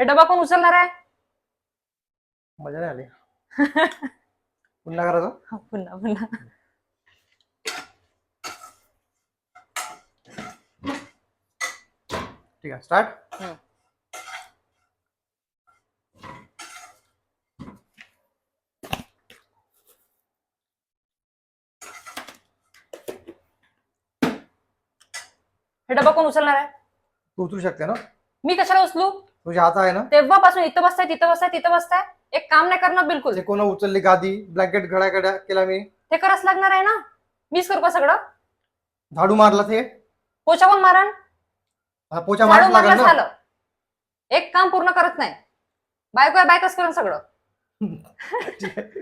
हे डबा कोण उचलणार आहे? मजा नाही आली. पुन्हा करायचं. पुन्हा पुन्हा. ठीक आहे, स्टार्ट. हे डबा कोण उचलणार आहे? तू उचलू शकते ना, मी कशाला उचलू? तुझ्या हात आहे ना. तेव्हापासून इथं बसताय तिथं बसताय तिथं बसताय, एक काम नाही करणार बिलकुल. ते कोण उचलली गादी, ब्लँकेट घड्या केला मी. ते करावंच लागणार आहे ना. मीच करू का सगळं? झाडू मारला ते. पोछा कोण मारण? पोछा झाडू मारायला मारलं लागेल ना. झालं. एक काम पूर्ण करत नाही. बायको बायकच करून सगळं. ठीक आहे.